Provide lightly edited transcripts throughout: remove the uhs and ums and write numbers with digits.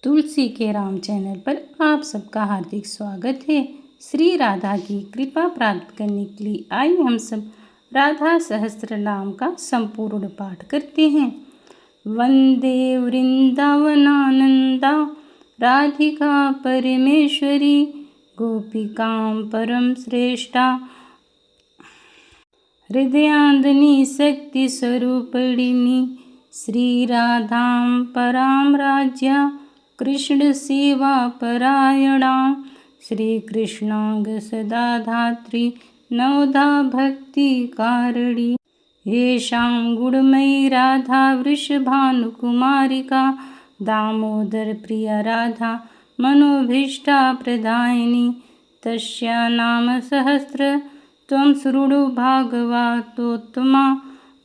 तुलसी के राम चैनल पर आप सबका हार्दिक स्वागत है। श्री राधा की कृपा प्राप्त करने के लिए आइए हम सब राधा सहस्त्र नाम का संपूर्ण पाठ करते हैं। वंदे वृंदावनानंदा राधिका परमेश्वरी गोपिकां परम श्रेष्ठा हृदयांदनी शक्ति स्वरूपिणी श्री राधां परां राज्या कृष्ण सेवा परायणा श्री कृष्णांग सदा धात्री नवधा भक्ति कारणी येषां गुणमयी राधा वृषभानुकुमारिका दामोदर प्रिया राधा मनोभीष्टा प्रदायिनी तस्या नाम सहस्र त्वं शृणु भागवतोत्तमा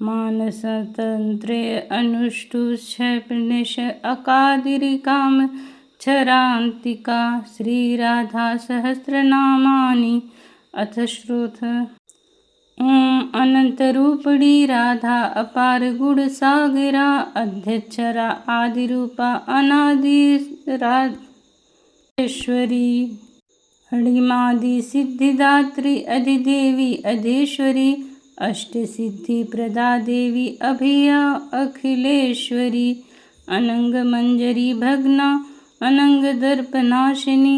मानसतंत्रे अनुष्टुप्निश अकादिरिकाम क्षरान्तिका श्रीराधा सहस्रनामानि अथ श्रुत। ओम अनंतरूपिणी राधा अपार गुण सागरा अध्यक्षरा आदिरूपा अनादि राजेश्वरी हरिमादि सिद्धिदात्री अधिदेवी अधेश्वरी अष्टसिद्धि प्रदा देवी अभिया अखिलेश्वरी अनंग मंजरी भग्ना अनंग दर्पनाशिनी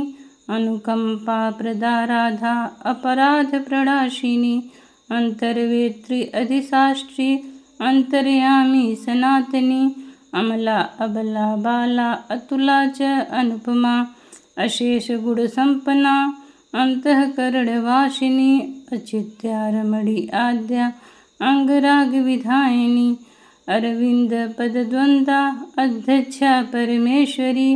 अनुकंपा प्रदा राधा अपराध प्रणाशिनी अंतर्वेत्री अधिशास्त्री अंतर्यामी सनातनी अमला अबला बाला अतुला च अनुपमा अशेष गुण संपन्ना अंतःकरणवासिनी अचित्या रमणी आद्या अंगराग विधायिनी अरविंद पदद्वंदा अध्यक्षा परमेश्वरी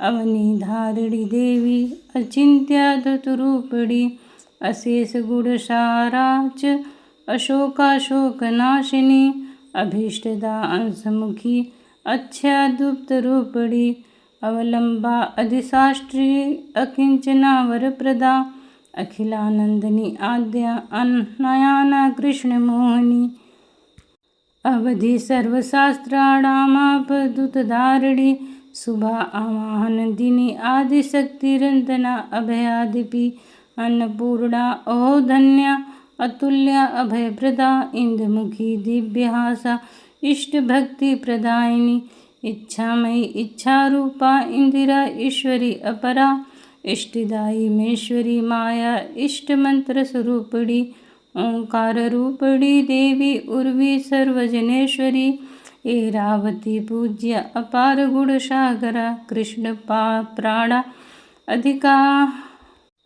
अवनी धारिणी देवी अचिंत्या धतुरूपिणी अशेष गुणसारा च अशोकाशोकनाशिनी अभीष्टदा अंशमुखी अच्छादुप्त रूपिणी अवलंबा अधिशास्त्री अकिंचना वरप्रदा अखिलानंदिनी आद्या अनयाना कृष्ण मोहिनी अवधि सर्वशास्त्राणामापदुतधारिणी शुभा आवाहनदिनी आदिशक्तिरंजना अभयादिपि अन्नपूर्णा अहोधन्या अतुल्या अभयप्रदा इंदुमुखी दिव्यहासा इष्टभक्ति प्रदायिनी इच्छामयी इच्छारूपा इंदिरा ईश्वरी अपरा इष्टदायी मेश्वरी माया इष्टमंत्र स्वरूपिणी ओंकार रूपिणी देवी उर्वी सर्वजनेश्वरी ऐरावती पूज्य अपार गुणसागरा कृष्ण प्राणा अधिका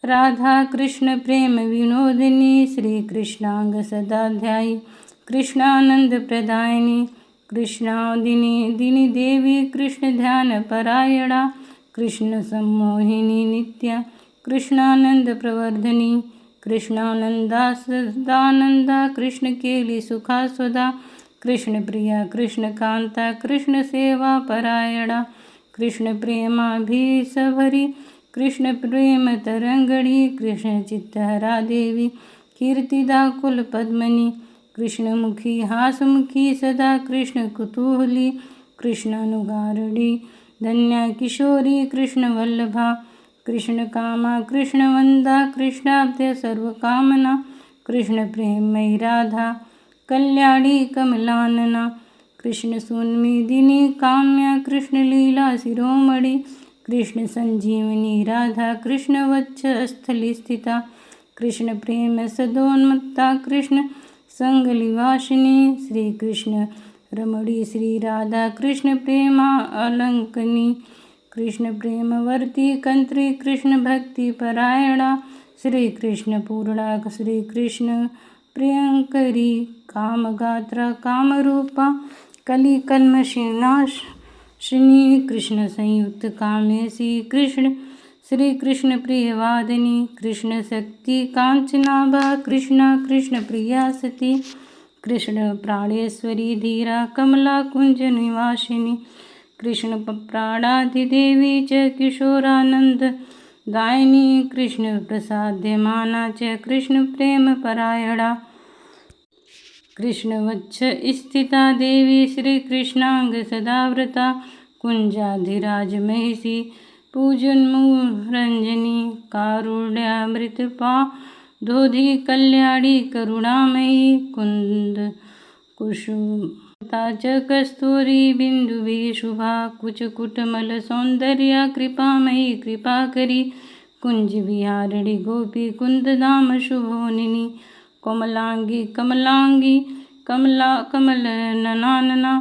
राधा कृष्ण प्रेम विनोदिनी श्री कृष्णांग सदाध्यायी कृष्णानंद प्रदायिनी कृष्णादिनी दिनी देवी कृष्ण ध्यान परायणा कृष्ण सम्मोहिनी नित्या कृष्णानंद प्रवर्धनी कृष्णानंदा सदानंदा कृष्ण केली सुखास्वदा कृष्ण प्रिया कृष्ण कांता कृष्ण सेवा परायणा कृष्ण प्रेमाभिसभरी कृष्ण प्रेम तरंगणी कृष्ण चित्तहरा देवी कीर्तिदा कुल पद्मनी कृष्णमुखी हासमुखी सदा कृष्ण कुतूहली कृष्णानुगारिणी धन्या किशोरी कृष्ण वल्लभा कृष्ण कामा कृष्ण वंदा कृष्णाब्द सर्वकामना कृष्ण प्रेममयी राधा कल्याणी कमलानना कृष्ण सुन्मिदिनी काम्या कृष्ण लीला शिरोमणि कृष्ण संजीवनी राधा कृष्ण वच्छ स्थली स्थिता कृष्ण प्रेम सदोन्मत्ता कृष्ण संगलिवासिनी श्री कृष्ण रमणी श्री राधा कृष्ण प्रेमा अलंकनी कृष्ण प्रेमवर्ती कंत्री कृष्ण भक्ति परायणा श्री कृष्ण पूर्णा श्री कृष्ण प्रियंकरी कामगात्रा कामरूपा कली कल्मषिनाशिनी कृष्ण संयुक्त कामेशी कृष्ण श्री कृष्ण प्रियवादिनी कृष्ण शक्ति कांचनाभा कृष्णा कृष्ण प्रिया सती कृष्ण प्राणेश्वरी धीरा कमला कुंज निवासिनी कृष्ण प्राणाधिदेवी च किशोरानंद दायिनी कृष्ण प्रसाद्यमाना च कृष्ण प्रेम परायणा कृष्णवच्छ स्थिता देवी श्री कृष्णांग सदाव्रता कुंजाधिराज महिषी पूजन्मुरंजनी कारुण्यामृतपा धोधि कल्याणी करुणामयी कुंद कुसुमता च कस्तूरी बिंदुभि शुभा कुचकुटमल सौंदर्या कृपामयी कृपाकरी कुंज विहारिणी गोपी कुंदधाम शुभोनिनी कोमलांगी कमलांगी कमला कमल ननानना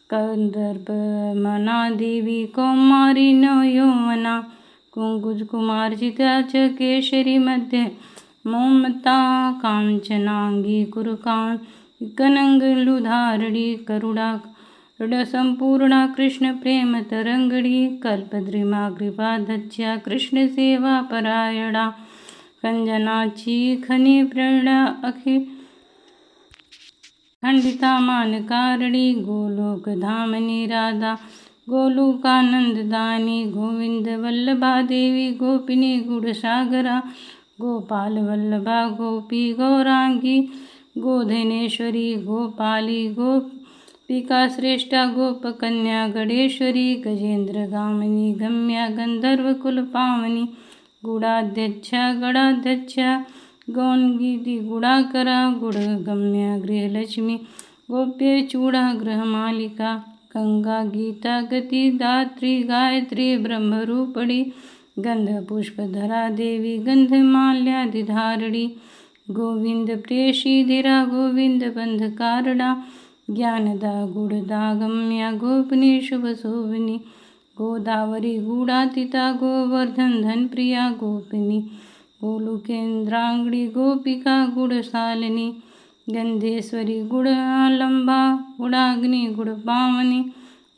कंदर्प मना देवी कौमारी न यौवना कुंकुज कुमार्जिता च केशरी मध्य मोमता कांचनांगी कुरुकां कनंगलुधारणी करुणा संपूर्णा कृष्ण प्रेम तरंगड़ी कल्पद्रिमा कृपाधच्या कृष्ण सेवा परायणा खंजनाची खनी प्रणा अखिल खंडिता मानकारणी गोलोक धामनी राधा गोलोकानंददानी गोविंद वल्लभा देवी गोपिनी गुणसागरा गोपाल वल्लभा गोपी गौरांगी गोधनेश्वरी गोपाली गोपिका श्रेष्ठा गोपकन्या गणेश्वरी गजेंद्र गामिनी गम्या गंधर्व कुलपावनी गुणाध्यक्षा गणाध्यक्षा गौनगीति गुणाकरा गुणगम्या गृहलक्ष्मी गोप्य चूड़ा गृहमालिका गंगा गीता गति दात्री गायत्री ब्रह्मरूपणी गंधपुष्पधरा देवी गंधमाल्याधिधारिणी गोविंद प्रेषी धीरा गोविंद बंधकारणा ज्ञानदा गुणदा गम्या गोपनी शुभशोभिनी गोदावरी गूढ़ातीता गोवर्धन धनप्रिया गोपिनी गोलुकेन्द्रांगड़ी गोपिका गुड़शालिनी गंधेश्वरी गुड़ालंबा गुड़ाग्नि गुड़पावनी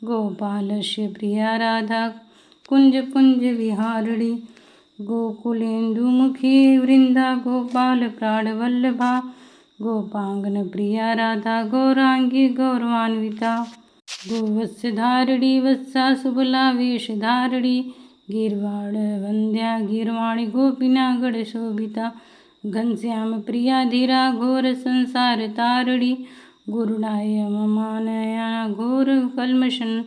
गोपालस्य प्रिया राधा कुंज पुंज विहारिणी गोकुलेन्दुमुखी वृंदा गोपाल प्राणवल्लभा गोपांगन प्रिया राधा गौरांगी गौरवान्विता गोवत्सधारिणी वत्सा सुबला वेशधारिणी गिरवाण वंद्या गिरवाणी गोपिना गणशोभिता घनश्याम प्रिया धीरा घोर संसार तारिणी गुरुनाय ममानया घोर कल्मशन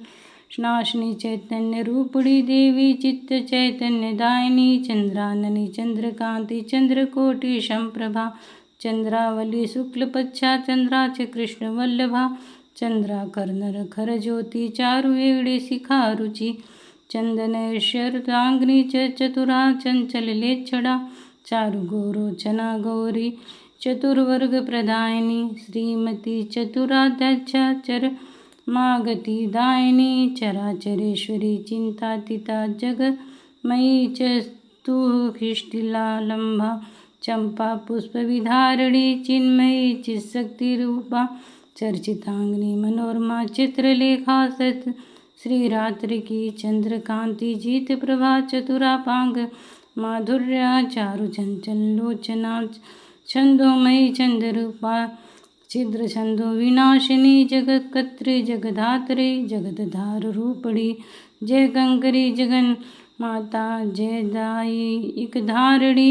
नाशिनी चैतन्य रूपिणी देवी चित्त चैतन्य दायिनी चंद्राननी चंद्रकांति चंद्रकोटि संप्रभा चंद्रावली शुक्लपच्छा चंद्राच कृष्ण वल्लभा चंद्राकर्णर खर ज्योति चारु वेगळे शिखा रुचि चंदनेश्वरांग्नि च चतुरा चंचल लेच्छड़ा चारु गोरोचना गौरी चतुर्वर्ग प्रदायिनी श्रीमती चतुराध्यक्षा चर मागति दायिनी चराचरेश्वरी चिंतातीता जगमयी च स्तुहिष्टिलालंबा चंपा पुष्पविधारिणी चिन्मयी चित्शक्तिरूपा चर्चितांगनी मनोरमा चित्रलेखा सत श्रीरात्रि की चंद्रकांति जीत प्रभा चतुरापांग माधुर्या चारु चंचल लोचना छंदोमयी चंद्रूपा छिद्र छंदो विनाशिनी जगत्कत्री जगधात्री जगतधार रूपणी जय कंकरी जगन माता जय दाई इक धारणी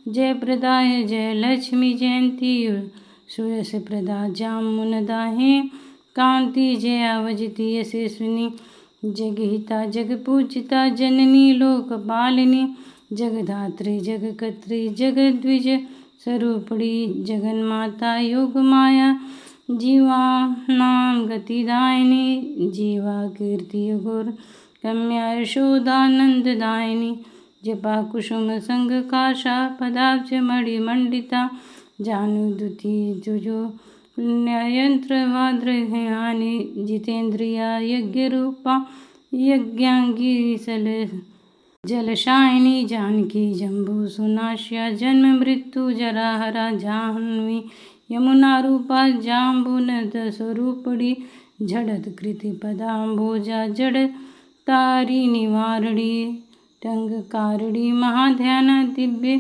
जय प्रदाय जय लक्ष्मी जयंती सुयस प्रदा जामुनदाहे कांति जय अवजती यशस्विनी जगहिता जगपूजिता जननी लोकपालिनी जगधात्री जगकत्री जगद्विज स्वरूपणी जगन्माता योगमाया जीवानां गतिदायिनी जीवा कीर्ति गौर गम्या यशोदानंददायिनी जपा कुसुम संगकाशा पदाब्ज मणिमंडिता जानुदुति जुजो पुण्ययंत्र वाद्रहानि जितेन्द्रिया यज्ञरूपा यज्ञांगी सल जलशायिनी जानकी जम्बू सुनाश्या जन्म मृत्यु जराहरा जाह्नवी यमुना रूपा जाम्बुनद स्वरूपड़ी झड़त कृति पदाम्बोजा जड़ तारी निवारणी टंगकारिणी महाध्यान दिव्य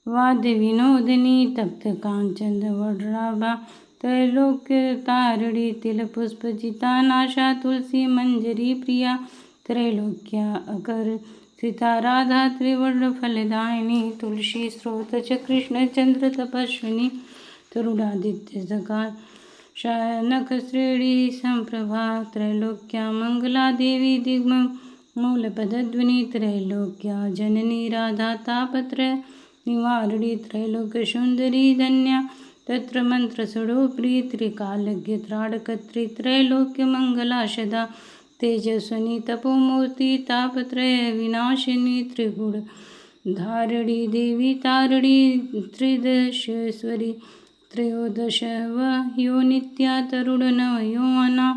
वाद्य विनोदिनी तप्त कांचन वड्राभा त्रैलोक्य तारिणी तिल पुष्प जिता नाशा तुलसी मंजरी प्रिया त्रैलोक्या अकर सीता राधा त्रिवर्ण फलदायिनी तुलसी स्रोत च कृष्ण चंद्र तपस्विनी तरुणादित्य सका नखश्रेणी संप्रभा त्रैलोक्या मंगला देवी दिग्म मूलपदध्वनि त्रैलोक्या जननी राधा तापत्रय निवारिणी त्रैलोक्य सुंदरी धन्या तत्र मंत्रसुडोप्री त्रिकालज्ञ त्राडकत्री त्रैलोक्य मंगला सदा तेजस्विनी तपोमूर्ति तापत्रय विनाशिनी त्रिगुण धारिणी देवी तारिणी त्रिदशेश्वरी त्रयोदश यो नित्या तरुणनवयौवना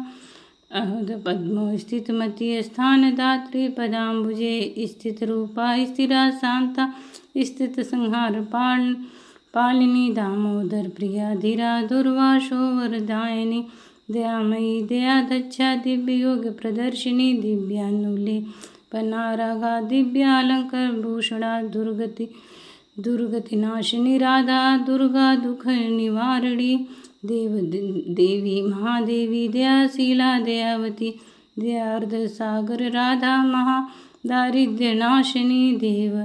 अहद पद्मो स्थितमती स्थानदात्री पदाम्बुजे स्थितरूपा स्थिरा शांता स्थित संहार पालिनी दामोदर प्रिया धीरा दुर्वासो वरदायिनी दयामयी दयादक्षा दिव्य योग प्रदर्शिनी दिव्यानुले पनारागा दिव्यालंकर भूषणा दुर्गति नाशिनी राधा दुर्गा दुख निवारिणी देवी महादेवी दयाशीला दयावती दयार्ध सागर राधा महा दारिद्र्य नाशिनी देव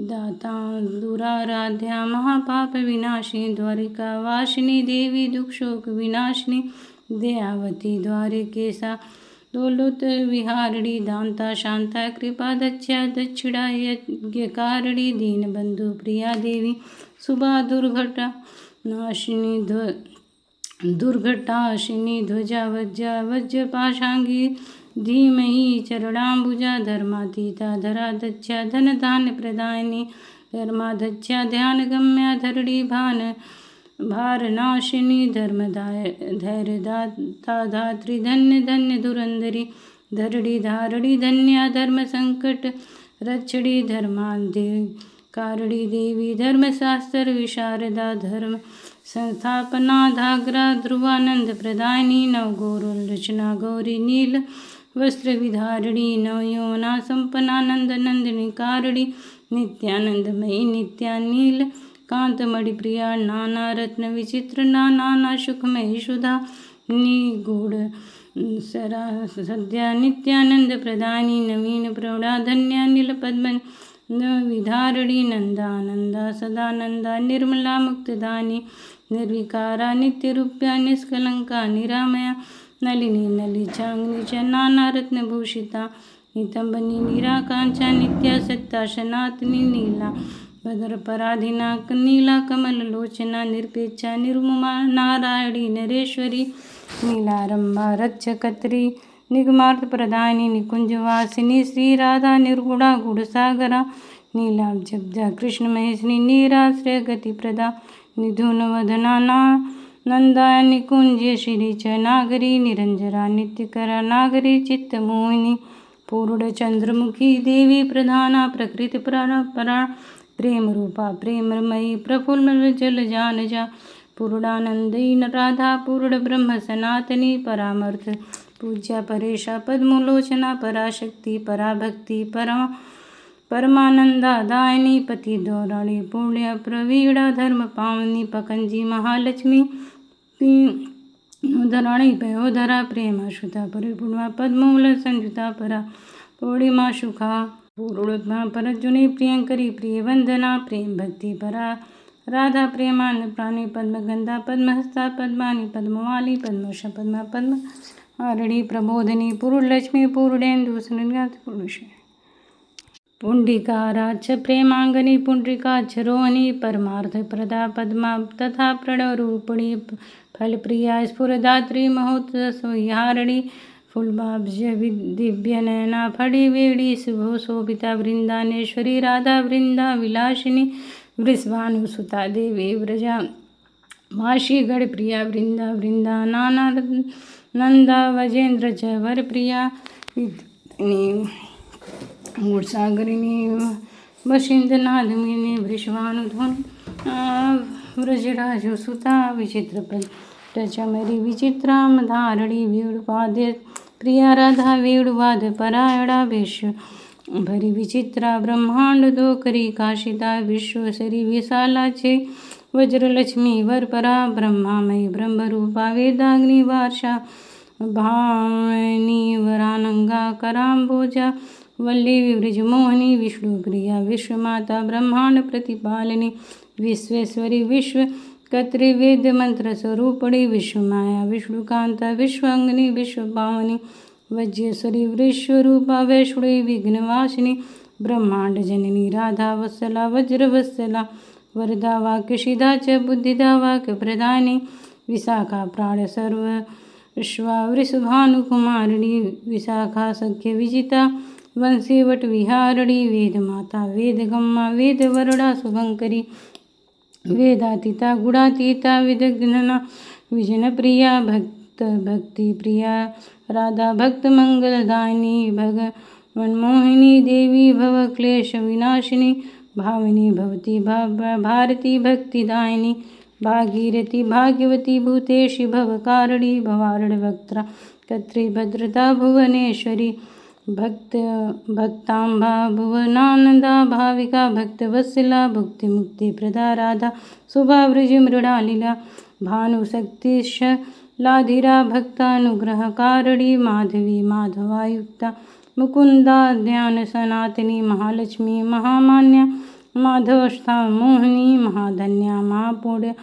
दाता दुराराध्या महापाप विनाशिनी द्वारिका वासिनी देवी दुख शोक विनाशिनी दयावती द्वारिकेशा दोलुत विहारिणी दांता शांता कृपा दक्षा दक्षिणा यज्ञकारिणी दीनबंधु प्रिया देवी सुभा दुर्घटाशिनी ध्वजा वज्र पाशांगी धीमहि चरणाम्बुजा धर्मातीता धरा दक्षा धन धान्य प्रदायिनी धर्माध्यक्षा ध्यान गम्या धरणी भारनाशिनी धैर्यदाता धात्री धन्य धन्य धुरंधरी धरणी धारणी धन्या धर्म संकट रक्षणी धर्माधिकारिणी देवी धर्मशास्त्र विशारदा धर्म संस्थापना धाग्रा ध्रुवानंद प्रदायिनी नवगौरचना गौरी नील वस्त्र विधारिणी नवयौवना संपन्नानंद नंदिनी कारिणी नित्यानंदमयी नित्या नील कांतमणि प्रिया नाना रत्न विचित्र नाना सुखमयी सुधा निगूढ़ सरा सद्या नित्यानंद प्रदानी नवीन प्रौढ़ा धन्या नील पद्म विधारिणी नंदानंदा सदानंदा निर्मला मुक्तदानी निर्विकारा नित्यरूप्या निष्कलंका निरामया नलिनी नलिचांगनी च नाना रत्नभूषिता नितंबनी निराकांक्षा नित्या सत्ता सनातनी नीला भद्र पराधीना नीला कमल लोचना निरपेक्षा निर्मुमा नारायणी नरेश्वरी नीलारंभा रक्षकत्री निगमार्थ प्रदायिनी निकुंजवासिनी श्री राधा निर्गुणा गुणसागरा नीलाब्जा कृष्ण महेशनी नीराश्रय गति प्रदा निधुनवदना नंदा निकुंज श्री च नागरी निरंजरा नित्यकरा नागरी चित्तमोहिनी पूर्ण चंद्रमुखी देवी प्रधाना प्रकृति परा प्रेम रूपा प्रेममयी प्रफुल्ल जल जानजा पूर्णानंदी राधा पूर्ण ब्रह्म सनातनी परामर्थ पूज्या परेशा पद्मलोचना पराशक्ति पराभक्ति परमानंदा दायिनी पति दौराणी पुण्य प्रवीणा धर्म पावनी पकंजी महालक्ष्मी धराणी पयोधरा प्रेमा सुता परिपूर्णा पद्मूल संयुता परा पूर्णिमा सुखा पूर्णोत्मा परजुनी प्रियंकरी प्रिय वंदना प्रेम भक्ति परा राधा प्रेमान प्राणी पद्मगंधा पद्महस्ता पद्मानी पद्मवाली पद्मश पद्मा पद्म हारिणी प्रबोधिनी पूर्णलक्ष्मी पूर्णेन्दु पुरुष पुंडिकाराच प्रेमांगनी पुंडरीकाक्षरोहनी परमार्थ प्रदा पद्मा तथा प्रणवरूपिणी फलप्रिया स्फुरदात्री महोत्सवहारिणी फुलबाब्ज दिव्यनयना फड़ी वेड़ी शुभो शोभिता वृंदानेश्वरी राधा वृंदा विलासिनी वृषभानुसुता देवी व्रजा वाशी गढ़ प्रिया वृंदा नाना नंदा वजेंद्र च वर प्रिया गुड़सागरिणी वशिंदनादमिनी वृषभानुध्वनि व्रजराजसुता विचित्रपद रचमरी विचित्राम धारणी वेणुवाद्य प्रिया राधा वेणुवाद परायणा विश्व भरी विचित्रा ब्रह्मांड दोकरी काशिता विश्वसरी विशाला छे वज्रलक्ष्मी वरपरा ब्रह्मामयी ब्रह्मरूपा वेदाग्नि वार्षा भावनी वरानंगा कराम्बोजा वल्ली विव्रजमोहनी विष्णुप्रिया विश्वमाता ब्रह्मांड प्रतिपालिनी विश्वेश्वरी विश्व कत्री वेद मंत्र स्वरूपणी विश्वमाया विष्णुकांता विश्वांगिनी विश्वपावनी वज्रेश्वरी वृषरूपा वैष्णवी विघ्नवासिनी ब्रह्मांड जननी राधा वत्सला वज्रवत्सला वरदा वाक्यशिधा च बुद्धिदा वाक्यप्रदानी विशाखा प्राण सर्व वृषभानुकुमारिणी विशाखा सख्य विजिता वंशीवट विहारिणी वेदमाता वेदगम्मा वेदवरदा शुभंकरी वेदातीता गुणातीता विदग्धना विजनप्रिया भक्तिप्रिया राधा भक्तमंगलदायिनी भगवन्मोहिनी देवी भवक्लेशविनाशिनी भाविनी भवती भारती भक्तिदायिनी भागीरथी भाग्यवती भूतेषु भवकारिणी भवारणवक्त्रा कत्री भद्रता भुवनेश्वरी भक्तांबा भुवनानंदा भाविका भक्तवत्सला भुक्तिमुक्तिप्रदा राधा शुभावृज मृणालिला भानुशक्तिशलाधिरा भक्तानुग्रहकारिणी माधवी माधवायुक्ता मुकुंदा ज्ञान सनातनी महालक्ष्मी महामान्या माधवस्था मोहिनी महाधन्या महापुण्य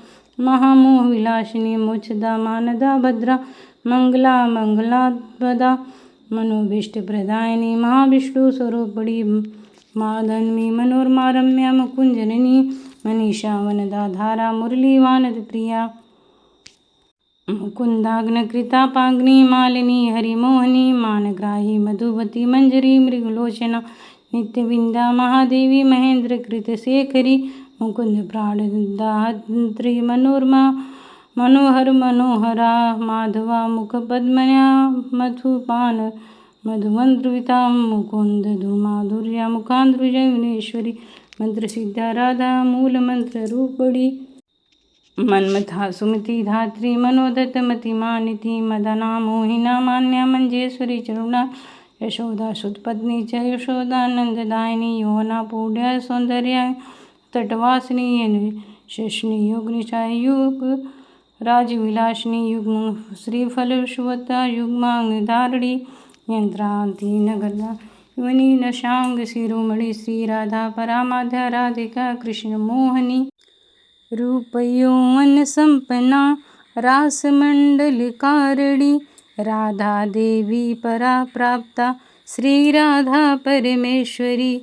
महामोहविलासिनी मोक्षदा मानदा भद्रा मंगला मंगलापदा मनोभीष्टप्रदायिनी महाविष्णु स्वरूपणी माधन्वी मनोरमा रम्या मुकुंजननी मनीषा वनदा धारा मुरली वानरप्रिया मुकुंदाग्नकृता पाग्नि मालिनी हरिमोहनी मानग्राही मधुवती मंजरी मृगलोचना नित्यविंदा महादेवी महेंद्रकृतशेखरी मुकुंद प्राणदात्री मनोरमा मनोहर मनोहरा माधवा मुखपद्मन्या मधुपान मधुमंद्रविता मुकुंद धूमाधुर्या मुखांध्रुजविनेश्वरी मंत्रसिद्धा राधा मूलमंत्र रूपड़ी मन्मथा सुमति धात्री मनोदत्तमती मानिति मदना मोहिना मान्या मंजेश्वरी चरुणा यशोदा सुतपत्नी च यशोदानंददायिनी योना पूड्या सौंदर्या तटवासिनी शशनी योगनिशा युग राजविलासिनी युग्म श्रीफलश्वता युग्मांगधारणी यंत्रांती नगरदा युवनी नशांग शिरोमणि श्री राधा परामाध्या राधिका कृष्ण मोहनी रूप यौवन संपन्ना रासमंडलकारिणी राधा देवी परा प्राप्ता श्री राधा परमेश्वरी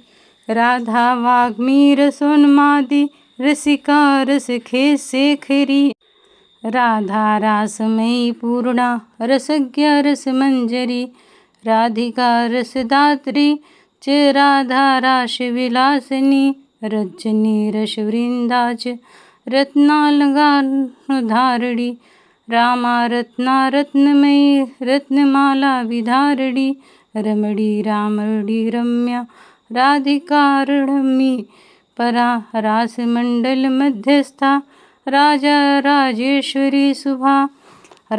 राधा वाग्मी रसोन्मादी रसिका रसखे शेखरी राधा रासमयी पूर्णा रसज्ञा रसमंजरी राधिका रसदात्री च राधा रासविलासिनी रजनी रसवृंदा च रत्नालंकारधारिणी रामा रत्ना रत्नमयी रत्नमाला विधारिणी रमणी रामणी रम्या राधिका रमणी परा रासमंडल मध्यस्था राजा राजेश्वरी शुभा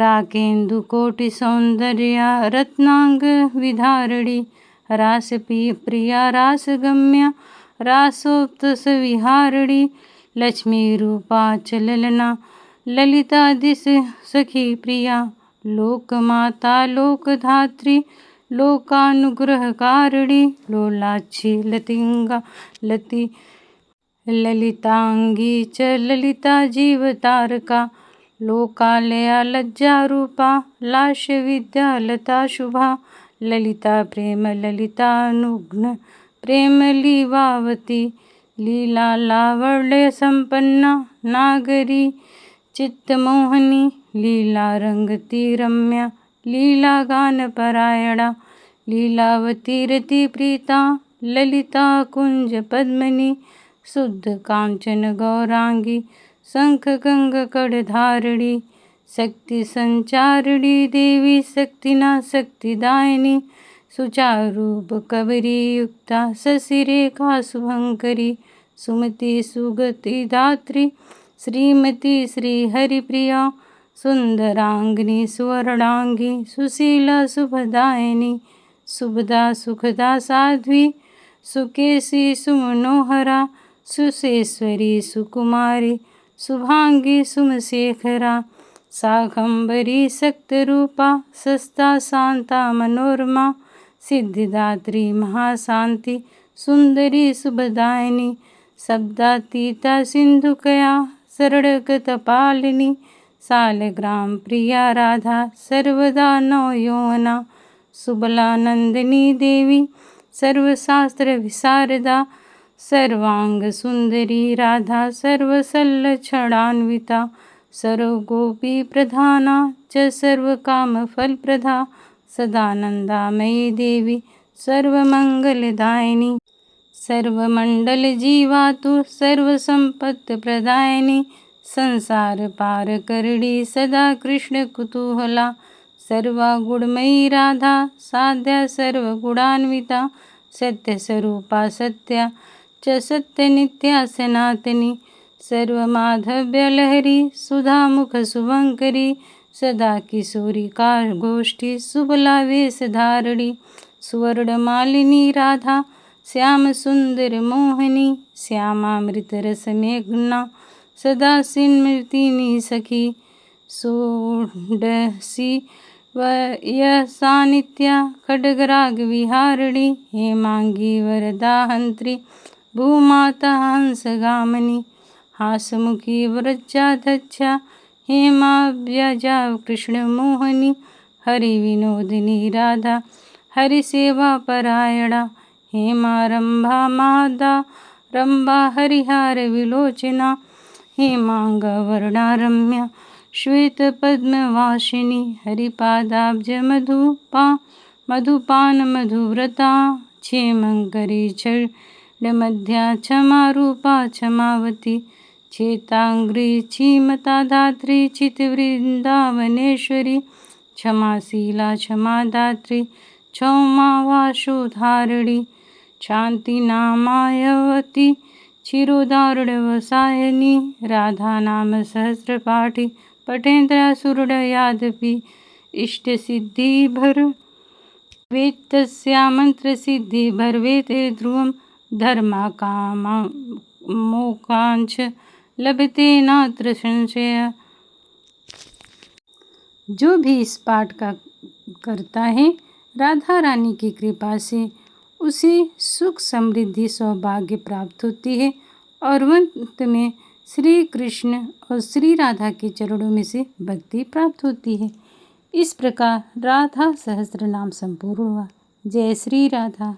राकेन्दुकोटि सौंदर्या रत्नांग विधारिणी रासपी प्रिया रासगम्या रासोत्तस विहारिणी लक्ष्मी रूपा च ललना ललिता दिश सखी प्रिया लोकमाता लोकधात्री लोकानुग्रहकारिणी लोलाक्षी लतिंगा ललितांगी च ललिता जीवतारका लोकालया लज्जा रूपा लाश विद्या लता शुभा ललिता प्रेम ललितानुघ्न प्रेम लीवावती लीला लावण्य संपन्ना नागरी चित्तमोहनी लीला रंगती रम्या लीला गानपरायणा लीलावती रति प्रीता ललिता कुंज पद्मनी शुद्ध कांचन गौरांगी शंख गंग कड़धारिणी शक्ति संचारिणी देवी शक्तिना शक्तिदायिनी सुचारूप कबरी युक्ता शशिरेखा शुभंकरी सुमति सुगति दात्री श्रीमती श्री हरिप्रिया सुंदरांगिनी सुवर्णांगी सुशीला शुभदायिनी शुभदा सुखदा साध्वी सुकेशी सुमनोहरा सुशेश्वरी सुकुमारी शुभांगी सुमशेखरा शाकंभरी शक्तरूपा सस्ता शांता मनोरमा सिद्धिदात्री महाशांति सुंदरी शुभदायिनी शब्दातीता सिंधुकया शरणगतपालिनी सालग्राम प्रिया राधा सर्वदा नवयौवना सुबलानंदिनी देवी सर्वशास्त्र विशारदा सर्वांग सुंदरी राधा सर्वसल्लक्षणान्विता सर्वगोपी प्रधाना च सर्वकामफलप्रदा सदानंदामयी देवी सर्वमंगलदायिनी सर्वमंडलजीवा तु सर्वसंपत्प्रदायिनी संसार पार करणी सदा कृष्ण कुतूहला सर्वा गुणमयी राधा साध्या सर्वगुणान्विता सत्यस्वरूपा सत्या च सत्यनित्या सनातनी सर्वमाधव्यलहरी सुधामुख शुभंकरी सदा किशोरी का गोष्ठी सुबला वेशधारणी सुवर्णमालिनी राधा श्याम सुंदर मोहिनी श्यामामृत रसमेघना सदा स्मृतिनी सखी षोडशी वयसा नित्या खड्गराग विहारिणी हेमांगी वरदाहंत्री भूमाता हंसगामिनी हासमुखी व्रजाध्यक्षा हेमाव्यजा कृष्णमोहिनी हरिविनोदिनी राधा हरिसेवा परायणा हेमारंभा मादा रंभा हरिहार विलोचना हेमांगवर्णा रम्या श्वेतपद्मवासिनी हरिपादाब्ज मधुपान मधुव्रता क्षेमंकरी चरणमध्या क्षमारूपा क्षमावती चेतांग्री क्षीमता धात्री चितवृंदावनेश्वरी क्षमाशीला क्षमादात्री क्षौमा वाशोधारिणी शांतिनामायवती क्षीरोदारुणवसायनी राधा नाम सहस्रपाठी पठेन्द्रासुरयादपि इष्टसिद्धिर्भवेत् तस्या मंत्रसिद्धिर्भवेत् ध्रुवं धर्माकाममोक्षांच लभते नात्र संशय। जो भी इस पाठ का करता है राधा रानी की कृपा से उसे सुख समृद्धि सौभाग्य प्राप्त होती है और अंत में श्री कृष्ण और श्री राधा के चरणों में से भक्ति प्राप्त होती है। इस प्रकार राधा सहस्त्र नाम संपूर्ण हुआ। जय श्री राधा।